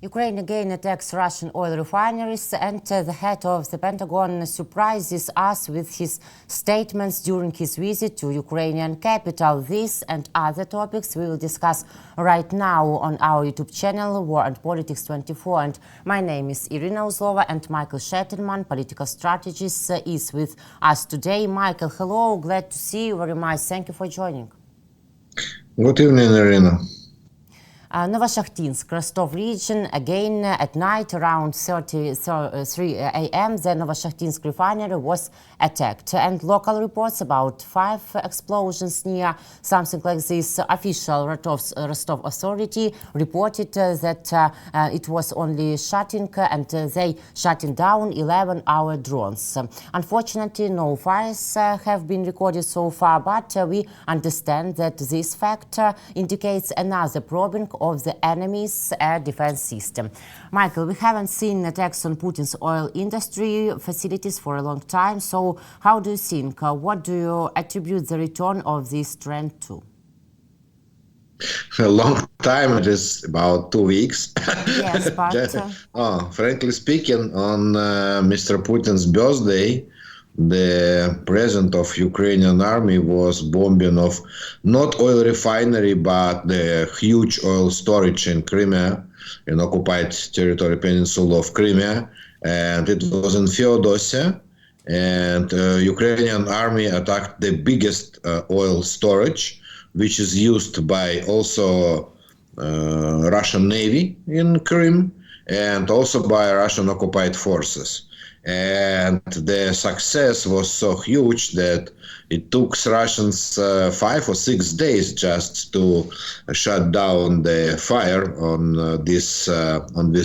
Ukraine again attacks Russian oil refineries, and the head of the Pentagon surprises us with his statements during his visit to Ukrainian capital. This and other topics we will discuss right now on our YouTube channel, War and Politics 24. And my name is Iryna Uzlova, and Mykhailo Sheitelman, political strategist, is with us today. Michael, hello, glad to see you very much. Thank you for joining. Good evening, Iryna. Novoshakhtinsk, Rostov region, again at night around 3 a.m. the Novoshakhtinsk refinery was attacked, and local reports about 5 explosions near something like this. Official Rostov authority reported that it was only shutting, and they shutting down 11-hour drones. Unfortunately, no fires have been recorded so far, but we understand that this fact indicates another probing of the enemy's air defense system. Michael, we haven't seen attacks on Putin's oil industry facilities for a long time. So how do you think, what do you attribute the return of this trend to? A long time, it is about 2 weeks. Yes, but... frankly speaking, on Mr. Putin's birthday, the president of Ukrainian army was bombing of not oil refinery, but the huge oil storage in Crimea, in occupied territory peninsula of Crimea. And it was in Feodosia. And Ukrainian army attacked the biggest oil storage, which is used by also Russian Navy in Crimea, and also by Russian occupied forces. And the success was so huge that it took Russians 5 or 6 days just to shut down the fire on this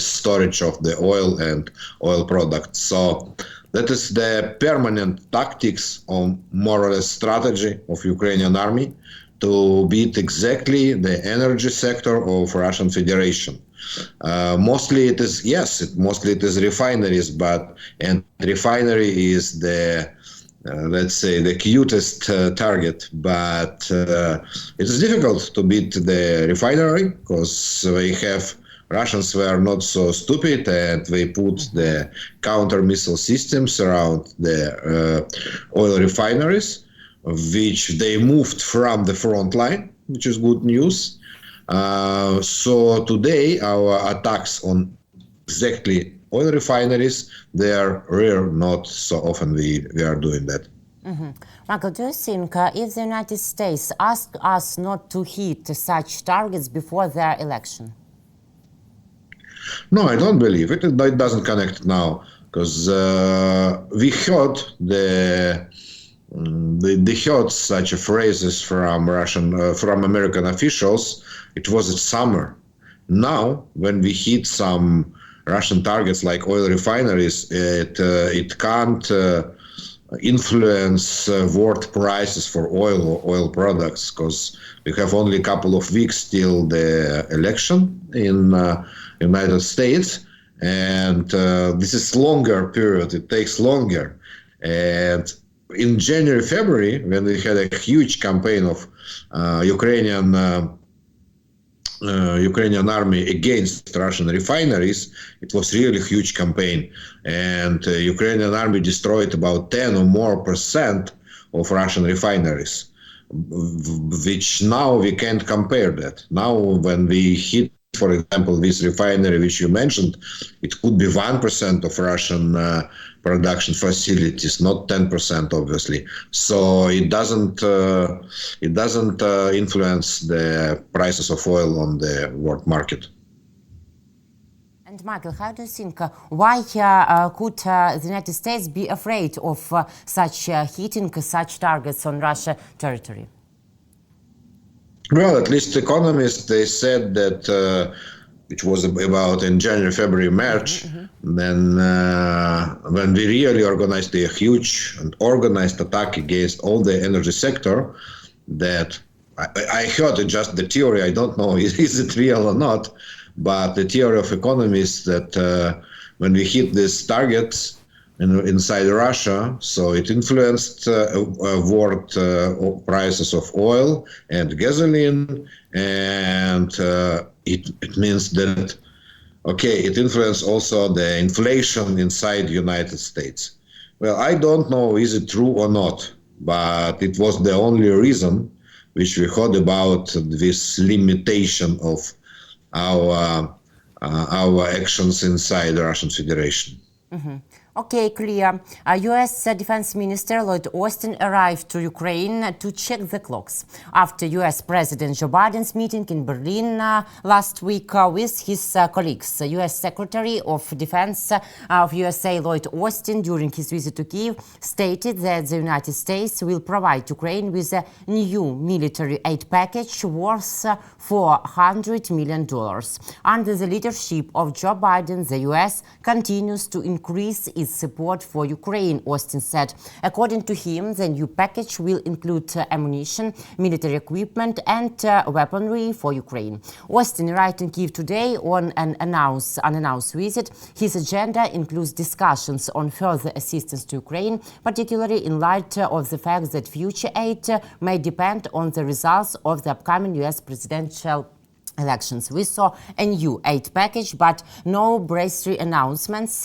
storage of the oil and oil products. So that is the permanent tactics or more or less strategy of Ukrainian army to beat exactly the energy sector of Russian Federation. Mostly it is refineries, and refinery is the let's say the cutest target, but it is difficult to beat the refinery because Russians were not so stupid, and they put the counter missile systems around the oil refineries, which they moved from the front line, which is good news. So today our attacks on exactly oil refineries, they are rare, not so often we are doing that. Michael, do you think if the United States asked us not to hit such targets before their election? No, I don't believe it. It doesn't connect now, because we heard they heard such phrases from American officials. It was in summer. Now, when we hit some Russian targets like oil refineries, it can't influence world prices for oil or oil products, because we have only a couple of weeks till the election in United States, and this is longer period. It takes longer, and in January, February, when we had a huge campaign of Ukrainian army against Russian refineries, it was really a huge campaign, and Ukrainian army destroyed about 10% or more of Russian refineries, which now we can't compare that. Now, when we hit, for example, this refinery which you mentioned, it could be 1% of Russian production facilities, not 10%, obviously. So it doesn't influence the prices of oil on the world market. And Michael, how do you think, why could the United States be afraid of such hitting such targets on Russia territory? Well, at least economists, they said that it was about in January, February, March, then when we really organized a huge and organized attack against all the energy sector, that I heard it just the theory, I don't know is it real or not, but the theory of economists that when we hit these targets inside Russia, so it influenced world prices of oil and gasoline, and it means that Okay, it influenced also the inflation inside United States. Well, I don't know is it true or not, but it was the only reason which we heard about this limitation of our our actions inside the Russian Federation. Okay, clear. U.S. Defense Minister Lloyd Austin arrived to Ukraine to check the clocks after U.S. President Joe Biden's meeting in Berlin last week with his colleagues. U.S. Secretary of Defense of USA Lloyd Austin, during his visit to Kyiv, stated that the United States will provide Ukraine with a new military aid package worth $400 million. Under the leadership of Joe Biden, the U.S. continues to increase its support for Ukraine, Austin said. According to him, the new package will include ammunition, military equipment and weaponry for Ukraine. Austin arrived in Kyiv today on an unannounced visit. His agenda includes discussions on further assistance to Ukraine, particularly in light of the fact that future aid may depend on the results of the upcoming U.S. presidential elections. We saw a new aid package, but no breakthrough announcements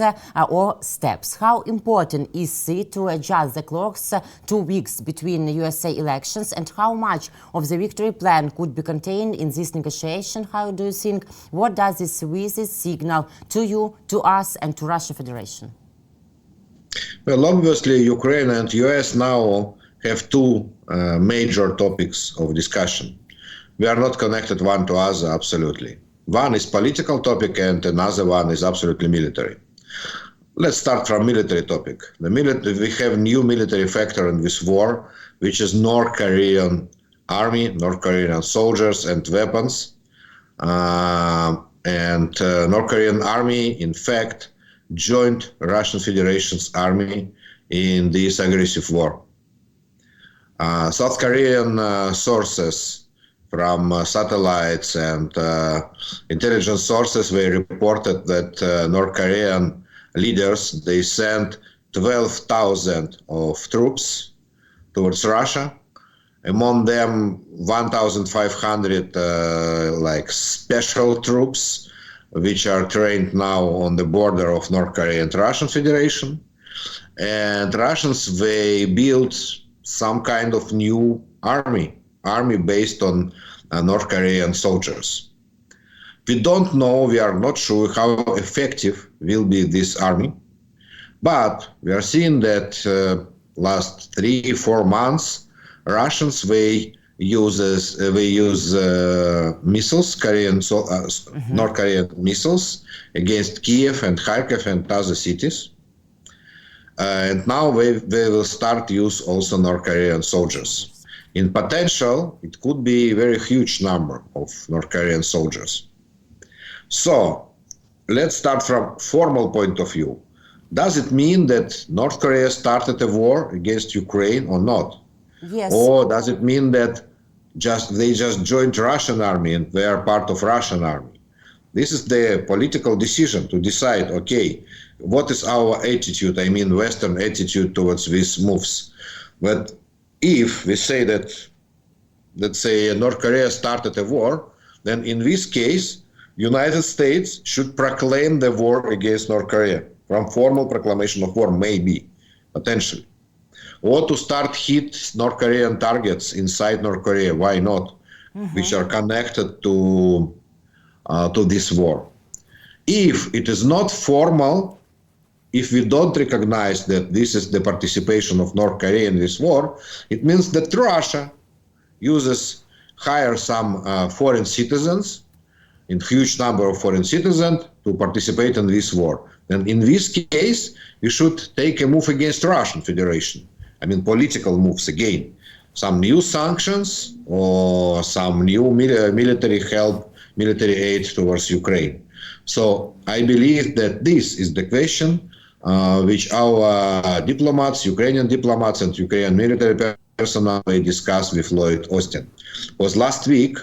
or steps. How important is it to adjust the clocks 2 weeks between the USA elections, and how much of the victory plan could be contained in this negotiation? How do you think? What does this visit signal to you, to us, and to Russia Federation? Well, obviously, Ukraine and US now have two major topics of discussion. We are not connected one to other, absolutely. One is political topic and another one is absolutely military. Let's start from military topic. We have new military factor in this war, which is North Korean army, North Korean soldiers and weapons. North Korean army, in fact, joined Russian Federation's army in this aggressive war. South Korean sources from satellites and intelligence sources, they reported that North Korean leaders, they sent 12,000 of troops towards Russia. Among them, 1,500 like special troops, which are trained now on the border of North Korea and Russian Federation. And Russians, they built some kind of new army based on North Korean soldiers. We don't know, we are not sure how effective will be this army, but we are seeing that last 3-4 months, Russians, they use missiles, North Korean missiles against Kiev and Kharkiv and other cities. And now they will start use also North Korean soldiers. In potential, it could be a very huge number of North Korean soldiers. So, let's start from formal point of view. Does it mean that North Korea started a war against Ukraine or not? Yes. Or does it mean that they just joined Russian army and they are part of Russian army? This is the political decision to decide, okay, what is our attitude, I mean Western attitude towards these moves. But if we say that, let's say, North Korea started a war, then in this case, United States should proclaim the war against North Korea from formal proclamation of war, maybe, potentially. Or to start hit North Korean targets inside North Korea, why not, which are connected to this war. If it is not formal, if we don't recognize that this is the participation of North Korea in this war, it means that Russia hires some foreign citizens, in huge number of foreign citizens, to participate in this war. And in this case, we should take a move against Russian Federation. I mean, political moves again. Some new sanctions or some new military help, military aid towards Ukraine. So I believe that this is the question which our diplomats, Ukrainian diplomats and Ukrainian military personnel discussed with Lloyd Austin. Because last week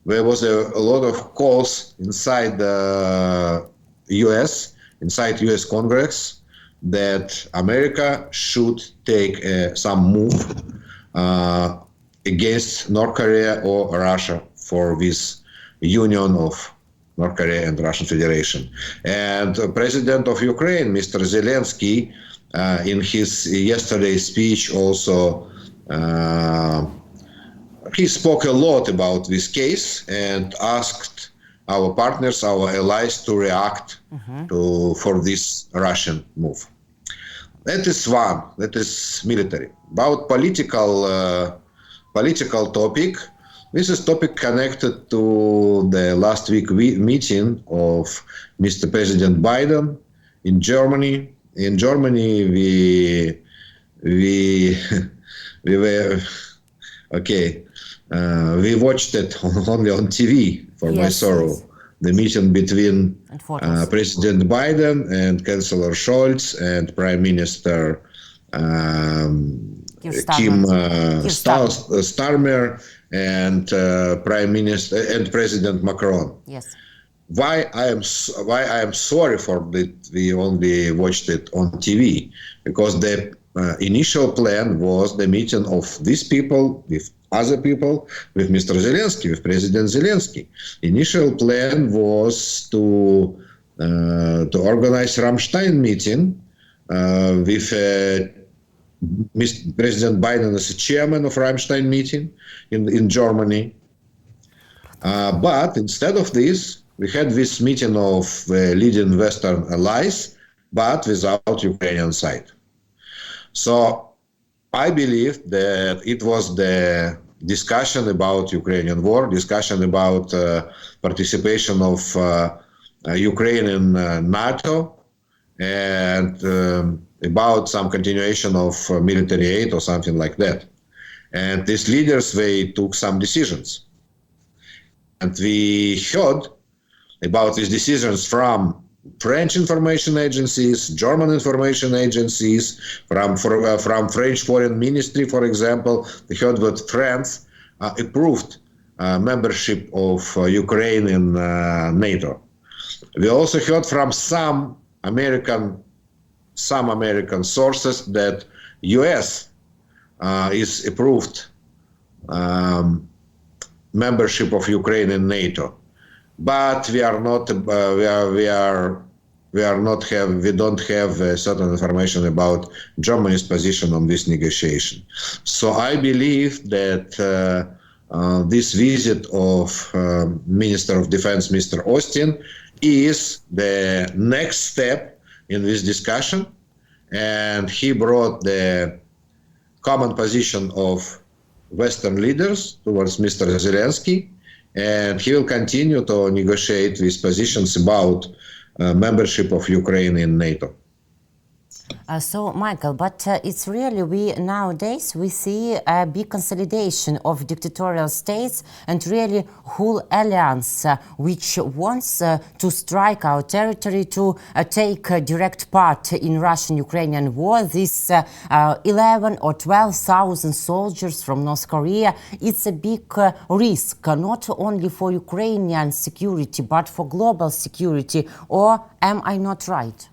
there was a lot of calls inside the US, inside US Congress, that America should take some move against North Korea or Russia for this union of North Korea and Russian Federation. And President of Ukraine, Mr. Zelensky, in his yesterday's speech also, he spoke a lot about this case and asked our partners, our allies, to react for this Russian move. That is one. That is military. About political topic. This is topic connected to the last week meeting of Mr. President Biden in Germany. In Germany, we were okay. We watched it only on TV for my sorrow. Yes. The meeting between President Biden and Chancellor Scholz and Prime Minister Kim Starmer and Prime Minister and President Macron. Yes. Why I am sorry for that we only watched it on TV, because the initial plan was the meeting of these people with other people, with Mr. Zelensky, with President Zelensky. Initial plan was to organize Ramstein meeting with President Biden as a chairman of Ramstein meeting in Germany. But instead of this, we had this meeting of leading Western allies, but without Ukrainian side. So I believe that it was the discussion about Ukrainian war, discussion about participation of Ukraine in NATO, and about some continuation of military aid or something like that. And these leaders, they took some decisions. And we heard about these decisions from French information agencies, German information agencies, from French Foreign Ministry, for example. We heard that France approved membership of Ukraine in NATO. We also heard from some American sources that U.S. is approved membership of Ukraine in NATO. But we don't have certain information about Germany's position on this negotiation. So I believe that this visit of Minister of Defense, Mr. Austin, is the next step in this discussion, and he brought the common position of Western leaders towards Mr. Zelensky, and he will continue to negotiate these positions about membership of Ukraine in NATO. So, Michael, but it's really, nowadays we see a big consolidation of dictatorial states and really whole alliance which wants to strike our territory, to take direct part in Russian-Ukrainian war. This 11 or 12,000 soldiers from North Korea, it's a big risk, not only for Ukrainian security, but for global security. Or am I not right?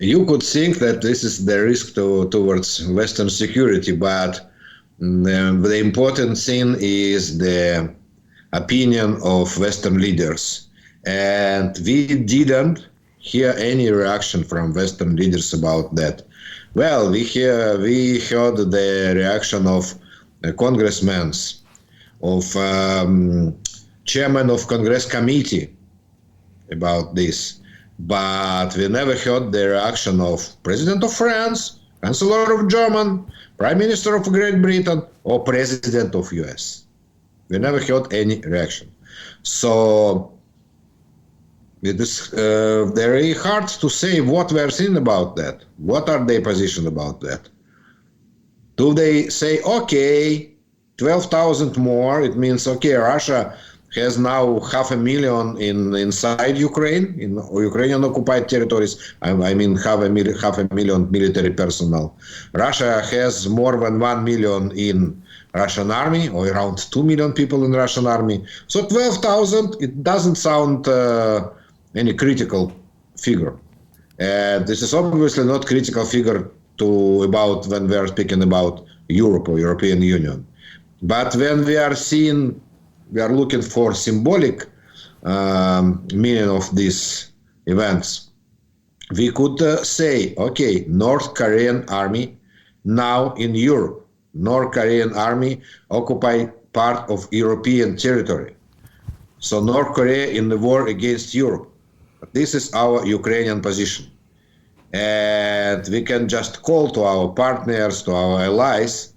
You could think that this is the risk towards Western security, but the important thing is the opinion of Western leaders. And we didn't hear any reaction from Western leaders about that. Well, we heard the reaction of congressmen, of chairman of Congress committee about this. But we never heard the reaction of President of France, Chancellor of Germany, Prime Minister of Great Britain, or President of US. We never heard any reaction. So it is very hard to say what we are saying about that. What are their position about that? Do they say, okay, 12,000 more, it means, okay, Russia has now 500,000 inside Ukraine, in Ukrainian occupied territories. I mean, 500,000 military personnel. Russia has more than 1 million in Russian army, or around 2 million people in Russian army. So 12,000, it doesn't sound any critical figure. This is obviously not critical figure about when we are speaking about Europe or European Union. But when we are looking for symbolic meaning of these events. We could say, okay, North Korean army now in Europe. North Korean army occupy part of European territory. So North Korea in the war against Europe. But this is our Ukrainian position. And we can just call to our partners, to our allies,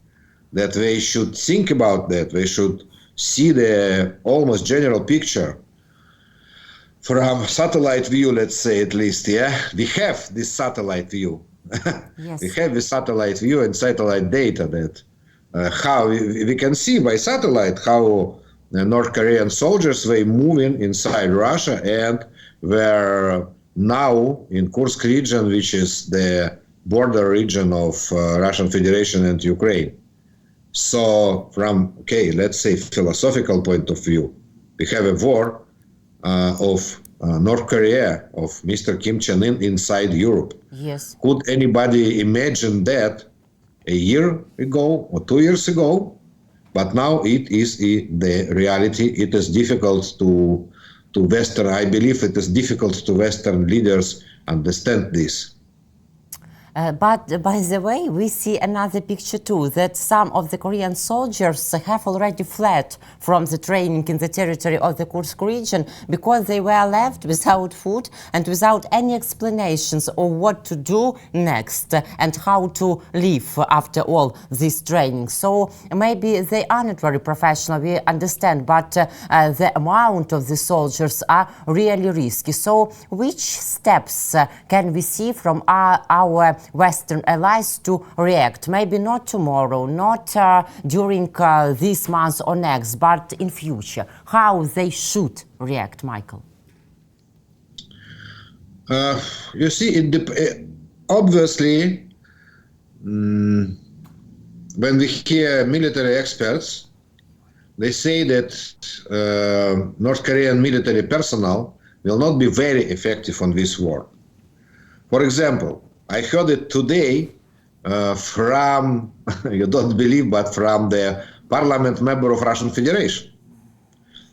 that they should think about that. They should see the almost general picture from satellite view, let's say, at least. Yeah, we have this satellite view. Yes. We have this satellite view and satellite data that how we can see by satellite how North Korean soldiers were moving inside Russia, and were now in Kursk region, which is the border region of Russian Federation and Ukraine. So from, okay, let's say philosophical point of view, we have a war of North Korea, of Mr. Kim Jong-un inside Europe. Yes. Could anybody imagine that a year ago or 2 years ago? But now it is the reality. It is difficult to Western, I believe it is difficult to Western leaders understand this. But by the way, we see another picture too, that some of the Korean soldiers have already fled from the training in the territory of the Kursk region because they were left without food and without any explanations of what to do next and how to live after all this training. So maybe they are not very professional, we understand, but the amount of the soldiers are really risky. So which steps can we see from our Western allies to react? Maybe not tomorrow, not during this month or next, but in future. How they should react, Michael? You see, obviously, when we hear military experts, they say that North Korean military personnel will not be very effective on this war. For example, I heard it today from, you don't believe, but from the parliament member of Russian Federation.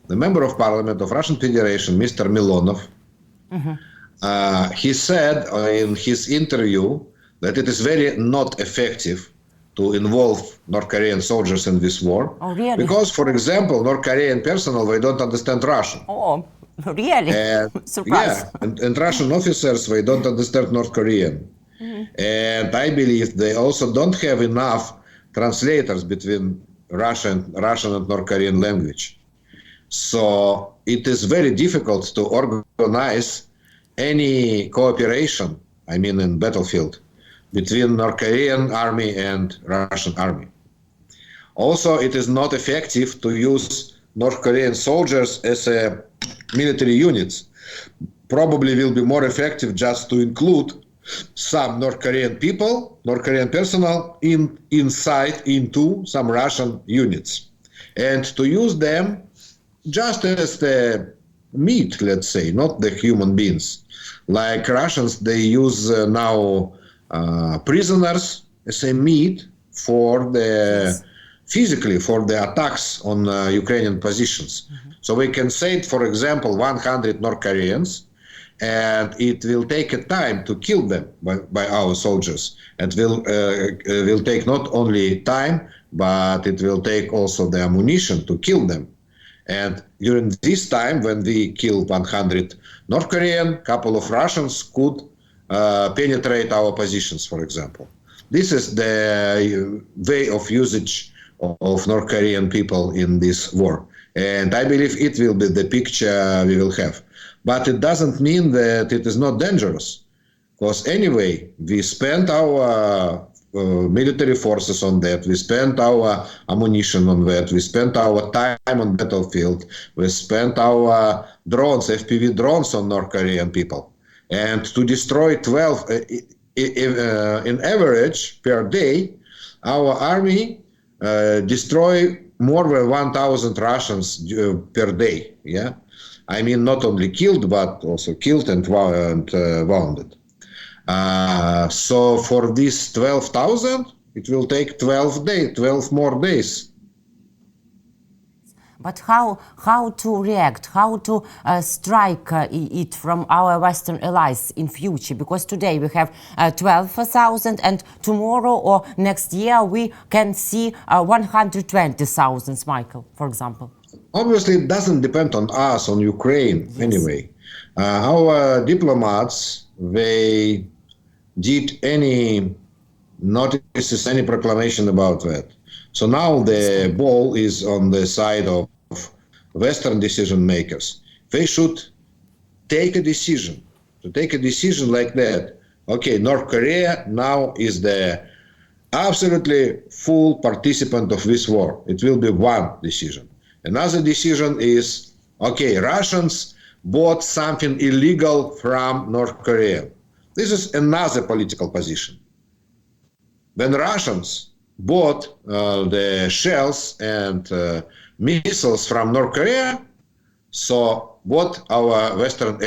The member of parliament of Russian Federation, Mr. Milonov, he said in his interview that it is very not effective to involve North Korean soldiers in this war. Oh, really? Because, for example, North Korean personnel, they don't understand Russian. Oh, really? Surprise. Yeah, and Russian officers, they don't understand North Korean. And I believe they also don't have enough translators between Russian and North Korean language. So it is very difficult to organize any cooperation, I mean in battlefield, between North Korean army and Russian army. Also, it is not effective to use North Korean soldiers as a military units. Probably will be more effective just to include some North Korean people, North Korean personnel inside into some Russian units, and to use them just as the meat, let's say, not the human beings. Like Russians, they use now prisoners as a meat for the physically for the attacks on Ukrainian positions. So we can say, for example, 100 North Koreans, and it will take a time to kill them by our soldiers. It will take not only time, but it will take also the ammunition to kill them. And during this time, when we kill 100 North Korean, couple of Russians could penetrate our positions, for example. This is the way of usage of North Korean people in this war. And I believe it will be the picture we will have. But it doesn't mean that it is not dangerous, because anyway, we spent our military forces on that, we spent our ammunition on that, we spent our time on battlefield, we spent our drones, FPV drones on North Korean people. And to destroy 12, in average per day, our army destroy more than 1,000 Russians per day, yeah? I mean, not only killed, but also killed and wounded. So for these 12,000, it will take 12 more days. But how to react, how to strike it from our Western allies in future? Because today we have 12,000 and tomorrow or next year we can see 120,000, Michael, for example. Obviously, it doesn't depend on us, on Ukraine, anyway. Our diplomats, they did any notices, any proclamation about that. So now the ball is on the side of Western decision makers. They should take a decision. To take a decision like that. Okay, North Korea now is the absolutely full participant of this war. It will be one decision. Another decision is, okay, Russians bought something illegal from North Korea. This is another political position. When Russians bought the shells and missiles from North Korea, so what our Western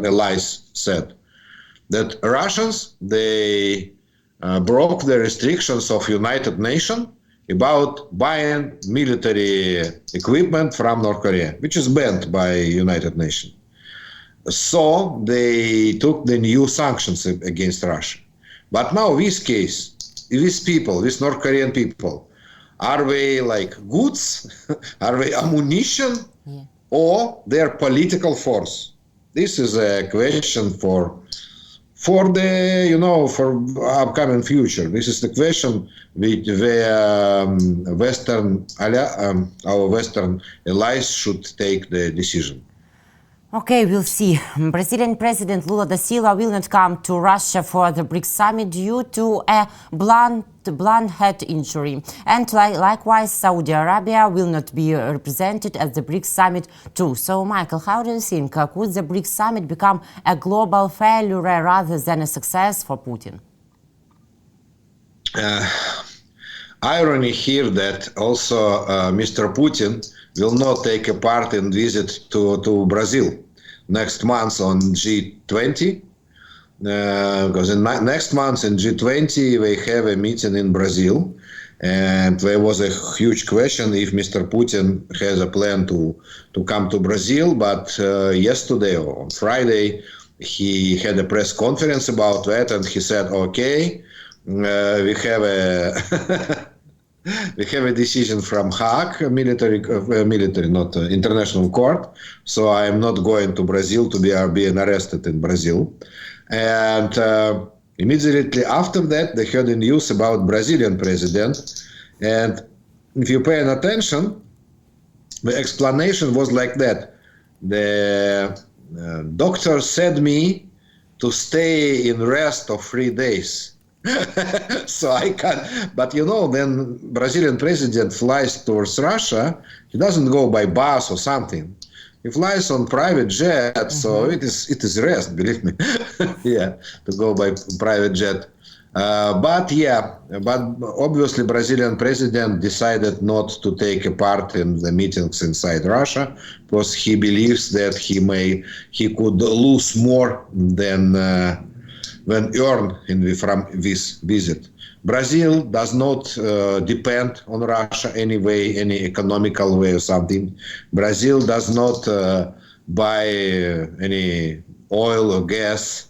allies said, that Russians, they broke the restrictions of United Nations about buying military equipment from North Korea, which is banned by United Nations. So they took the new sanctions against Russia. But now this case, these people, these North Korean people, are they like goods? Are they ammunition? Or they're political force? This is a question for the, for upcoming future. This is the question which the our Western allies should take the decision. Okay, we'll see. Brazilian President Lula da Silva will not come to Russia for the BRICS summit due to a blunt head injury. And likewise, Saudi Arabia will not be represented at the BRICS summit too. So, Michael, how do you think? Could the BRICS summit become a global failure rather than a success for Putin? Irony here that also Mr. Putin will not take a part in visit to Brazil next month on G20, because next month in G20 they have a meeting in Brazil, and there was a huge question if Mr. Putin has a plan to come to Brazil, but yesterday or on Friday he had a press conference about that, and he said, okay, we have a we have a decision from Hague, military, not international court. So I am not going to Brazil to be arrested in Brazil. And immediately after that, they heard the news about Brazilian president. And if you pay attention, the explanation was like that. The doctor said me to stay in rest of 3 days. So I can't, but when Brazilian president flies towards Russia, he doesn't go by bus or something. He flies on private jet, so it is rest, believe me. Yeah, to go by private jet. But obviously Brazilian president decided not to take a part in the meetings inside Russia because he believes that he could lose more than earn from this visit. Brazil does not depend on Russia anyway, any economical way or something. Brazil does not buy any oil or gas.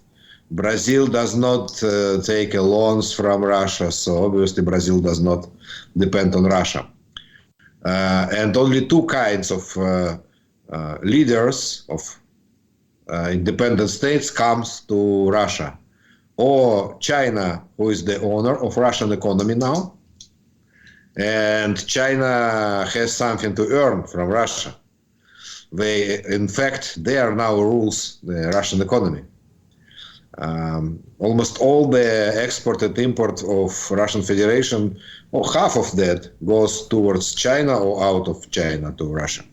Brazil does not take loans from Russia, so obviously Brazil does not depend on Russia. And only two kinds of leaders of independent states comes to Russia. Or China, who is the owner of Russian economy now, and China has something to earn from Russia. In fact, they are now rules the Russian economy. Almost all the export and import of Russian Federation, or half of that, goes towards China or out of China to Russia.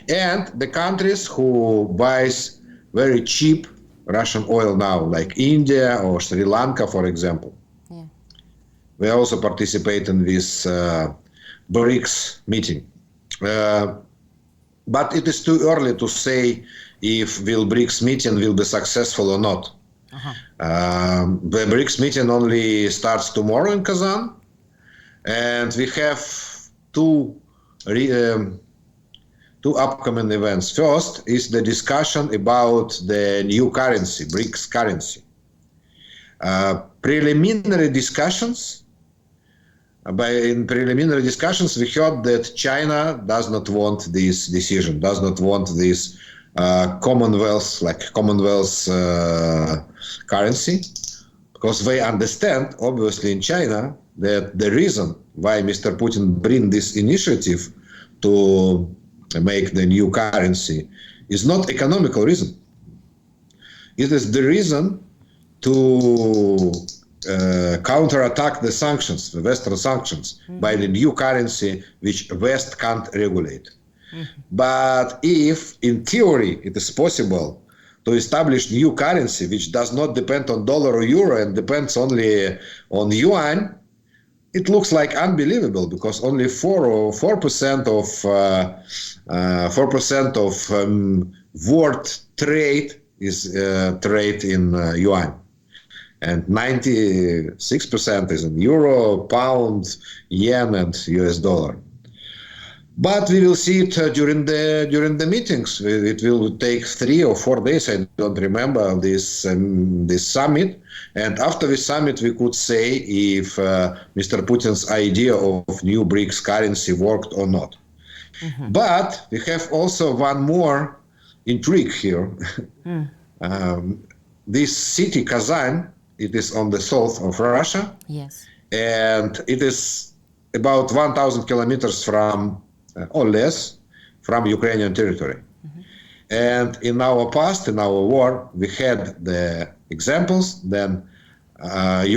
And the countries who buys very cheap Russian oil now, like India or Sri Lanka, for example. Yeah. We also participate in this BRICS meeting. But it is too early to say if the BRICS meeting will be successful or not. The BRICS meeting only starts tomorrow in Kazan, and we have two upcoming events. First is the discussion about the new currency, BRICS currency. Preliminary discussions. In preliminary discussions, we heard that China does not want this decision, does not want this Commonwealth currency, because they understand, obviously, in China, that the reason why Mr. Putin bring this initiative to make the new currency is not economical reason. It is the reason to counterattack the sanctions, the Western sanctions, by the new currency which West can't regulate. But if, in theory, it is possible to establish new currency which does not depend on dollar or euro and depends only on yuan, it looks like unbelievable, because only 4% of world trade is trade in yuan, and 96% is in euro, pound, yen, and US dollar. But we will see it during the meetings. It will take 3 or 4 days. I don't remember this summit. And after the summit, we could say if Mr. Putin's idea of new BRICS currency worked or not. But we have also one more intrigue here. This city, Kazan, it is on the south of Russia. Yes. And it is about 1,000 kilometers from or less from Ukrainian territory. And in our past, in our war, we had the examples. Then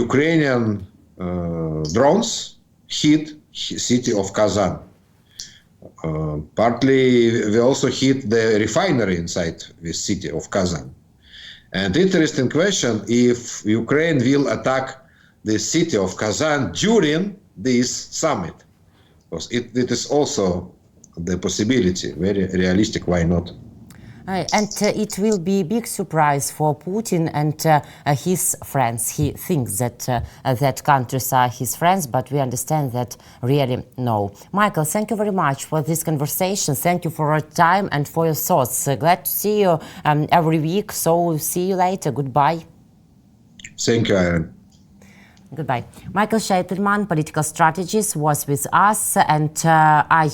Ukrainian drones hit city of Kazan. Partly, we also hit the refinery inside the city of Kazan. And interesting question, if Ukraine will attack the city of Kazan during this summit. Because it is also the possibility, very realistic, why not? And it will be a big surprise for Putin and his friends. He thinks that that countries are his friends, but we understand that really no. Michael, thank you very much for this conversation. Thank you for your time and for your thoughts. Glad to see you every week. So see you later. Goodbye. Thank you, Iryna. Goodbye. Mykhailo Sheitelman, political strategist, was with us, and I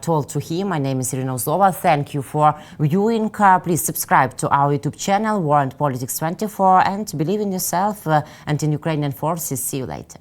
told to him, my name is Iryna Uzlova. Thank you for viewing. Please subscribe to our YouTube channel, War and Politics 24, and believe in yourself and in Ukrainian forces. See you later.